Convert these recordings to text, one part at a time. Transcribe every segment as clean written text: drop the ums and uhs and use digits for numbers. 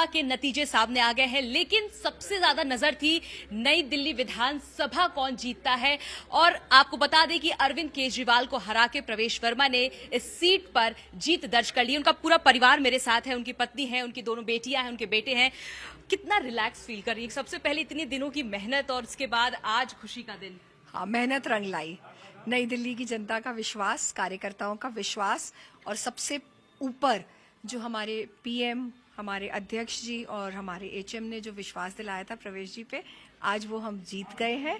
लोकसभा के नतीजे सामने आ गए हैं, लेकिन सबसे ज्यादा नजर थी नई दिल्ली विधानसभा कौन जीतता है। और आपको बता दें कि अरविंद केजरीवाल को हरा के प्रवेश वर्मा ने इस सीट पर जीत दर्ज कर ली। उनका पूरा परिवार मेरे साथ है, उनकी पत्नी है, उनकी दोनों बेटियां हैं, उनके बेटे हैं। कितना रिलैक्स फील कर रही है? सबसे पहले इतने दिनों की मेहनत और उसके बाद आज खुशी का दिन। हाँ, मेहनत रंग लाई। नई दिल्ली की जनता का विश्वास, कार्यकर्ताओं का विश्वास, और सबसे ऊपर जो हमारे पीएम, हमारे अध्यक्ष जी और हमारे एचएम ने जो विश्वास दिलाया था प्रवेश जी पे, आज वो हम जीत गए हैं।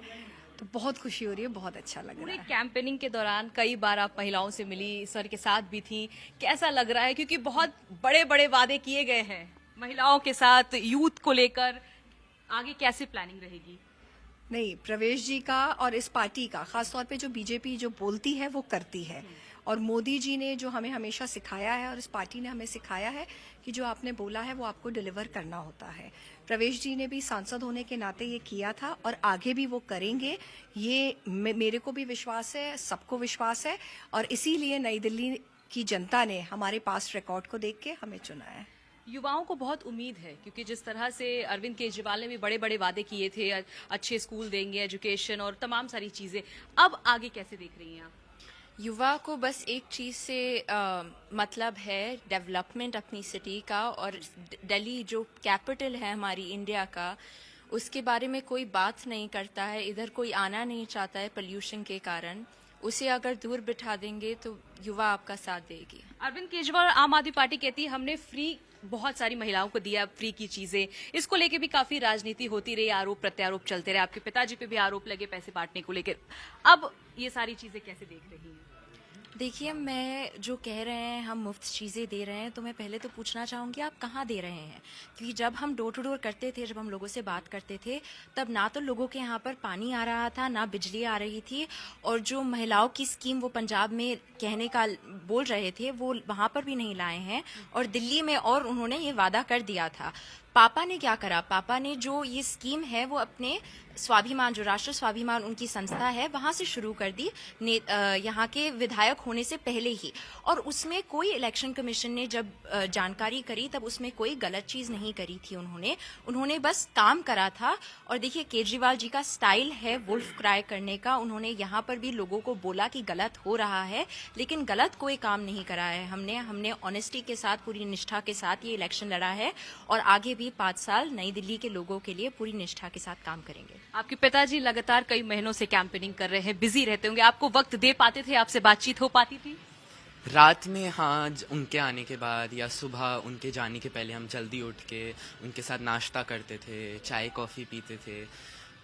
तो बहुत खुशी हो रही है, बहुत अच्छा लग रहा पूरी है। कैंपेनिंग के दौरान कई बार आप महिलाओं से मिली, सर के साथ भी थी, कैसा लग रहा है? क्योंकि बहुत बड़े बड़े वादे किए गए हैं महिलाओं के साथ, यूथ को लेकर। आगे कैसे प्लानिंग रहेगी? नहीं, प्रवेश जी का और इस पार्टी का, खासतौर पे जो बीजेपी जो बोलती है वो करती है। और मोदी जी ने जो हमें हमेशा सिखाया है और इस पार्टी ने हमें सिखाया है कि जो आपने बोला है वो आपको डिलीवर करना होता है। प्रवेश जी ने भी सांसद होने के नाते ये किया था और आगे भी वो करेंगे, ये मेरे को भी विश्वास है, सबको विश्वास है। और इसीलिए नई दिल्ली की जनता ने हमारे पास रिकॉर्ड को देख के हमें चुना है। युवाओं को बहुत उम्मीद है, क्योंकि जिस तरह से अरविंद केजरीवाल ने भी बड़े बड़े वादे किए थे, अच्छे स्कूल देंगे, एजुकेशन और तमाम सारी चीजें। अब आगे कैसे देख रही हैं आप? युवा को बस एक चीज़ से मतलब है, डेवलपमेंट अपनी सिटी का। और दिल्ली जो कैपिटल है हमारी इंडिया का, उसके बारे में कोई बात नहीं करता है। इधर कोई आना नहीं चाहता है पोल्यूशन के कारण। उसे अगर दूर बिठा देंगे तो युवा आपका साथ देगी। अरविंद केजरीवाल, आम आदमी पार्टी कहती है हमने फ्री बहुत सारी महिलाओं को दिया, फ्री की चीजें। इसको लेके भी काफी राजनीति होती रही, आरोप प्रत्यारोप चलते रहे। आपके पिताजी पे भी आरोप लगे पैसे बांटने को लेकर। अब ये सारी चीजें कैसे देख रही हैं? देखिए, मैं जो कह रहे हैं हम मुफ्त चीज़ें दे रहे हैं, तो मैं पहले तो पूछना चाहूँगी आप कहाँ दे रहे हैं? क्योंकि जब हम डोर टू डोर करते थे, जब हम लोगों से बात करते थे, तब ना तो लोगों के यहाँ पर पानी आ रहा था, ना बिजली आ रही थी। और जो महिलाओं की स्कीम वो पंजाब में कहने का बोल रहे थे, वो वहाँ पर भी नहीं लाए हैं। और दिल्ली में और उन्होंने ये वादा कर दिया था। पापा ने क्या करा? पापा ने जो ये स्कीम है वो अपने स्वाभिमान, जो राष्ट्र स्वाभिमान उनकी संस्था है, वहाँ से शुरू कर दी यहाँ के विधायक होने से पहले ही। और उसमें कोई इलेक्शन कमीशन ने जब जानकारी करी, तब उसमें कोई गलत चीज़ नहीं करी थी। उन्होंने बस काम करा था। और देखिए, केजरीवाल जी का स्टाइल है वुल्फ क्राई करने का। उन्होंने यहाँ पर भी लोगों को बोला कि गलत हो रहा है, लेकिन गलत कोई काम नहीं करा है। हमने ऑनेस्टी के साथ, पूरी निष्ठा के साथ ये इलेक्शन लड़ा है। और आगे भी 5 साल नई दिल्ली के लोगों के लिए पूरी निष्ठा के साथ काम करेंगे। आपके पिताजी लगातार कई महीनों से कैंपेनिंग कर रहे हैं, बिजी रहते होंगे। आपको वक्त दे पाते थे? आपसे बातचीत हो पाती थी? रात में हाँ, उनके आने के बाद या सुबह उनके जाने के पहले हम जल्दी उठ के उनके साथ नाश्ता करते थे, चाय कॉफ़ी पीते थे।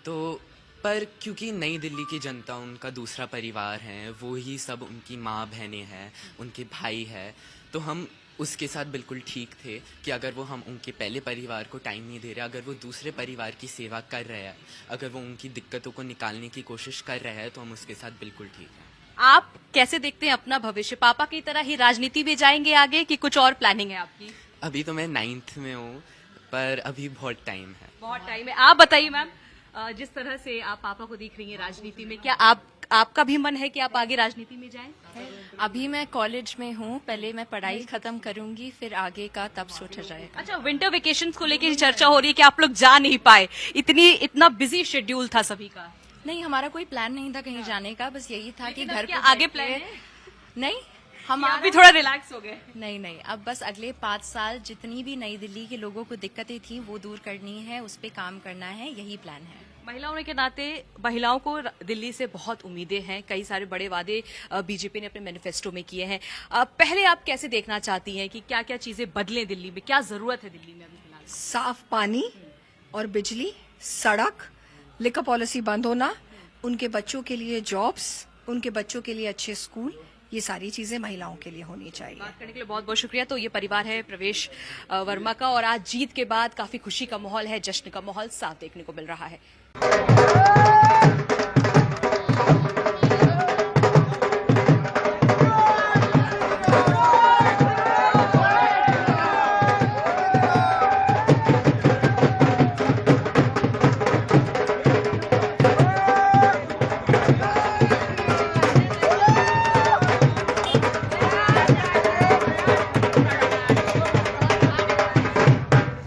तो पर क्योंकि नई दिल्ली की जनता उनका दूसरा परिवार है, वो ही सब उनकी माँ बहनें हैं, उनके भाई है, तो हम उसके साथ बिल्कुल ठीक थे कि अगर वो हम उनके पहले परिवार को टाइम नहीं दे रहे, अगर वो दूसरे परिवार की सेवा कर रहे हैं, अगर वो उनकी दिक्कतों को निकालने की कोशिश कर रहे हैं, तो हम उसके साथ बिल्कुल ठीक हैं। आप कैसे देखते हैं अपना भविष्य? पापा की तरह ही राजनीति में जाएंगे आगे, कि कुछ और प्लानिंग है आपकी? अभी तो मैं 9th में हूँ, पर अभी बहुत टाइम है। बहुत टाइम है। आप बताइए मैम, जिस तरह से आप पापा को देख रही हैं राजनीति में, क्या आपका भी मन है कि आप आगे राजनीति में जाएं? अभी मैं कॉलेज में हूँ, पहले मैं पढ़ाई खत्म करूंगी, फिर आगे का तब सोचा जाएगा। अच्छा, विंटर वेकेशन को लेकर चर्चा हो रही है कि आप लोग जा नहीं पाए, इतना बिजी शेड्यूल था सभी का। नहीं, हमारा कोई प्लान नहीं था कहीं जाने का, बस यही था कि घर पे आगे प्लान है? नहीं, हम अभी थोड़ा रिलैक्स हो गए। नहीं, अब बस अगले 5 साल जितनी भी नई दिल्ली के लोगों को दिक्कतें थी वो दूर करनी है, उस पे काम करना है, यही प्लान है। महिलाओं के नाते महिलाओं को दिल्ली से बहुत उम्मीदें हैं। कई सारे बड़े वादे बीजेपी ने अपने मैनिफेस्टो में किए हैं। पहले आप कैसे देखना चाहती हैं कि क्या क्या चीजें बदलें दिल्ली में? क्या जरूरत है दिल्ली में अभी फिलहाल? साफ पानी और बिजली, सड़क, लिकर पॉलिसी बंद होना, उनके बच्चों के लिए जॉब्स, उनके बच्चों के लिए अच्छे स्कूल, ये सारी चीजें महिलाओं के लिए होनी चाहिए। बात करने के लिए बहुत बहुत शुक्रिया। तो ये परिवार है प्रवेश वर्मा का, और आज जीत के बाद काफी खुशी का माहौल है, जश्न का माहौल साफ देखने को मिल रहा है।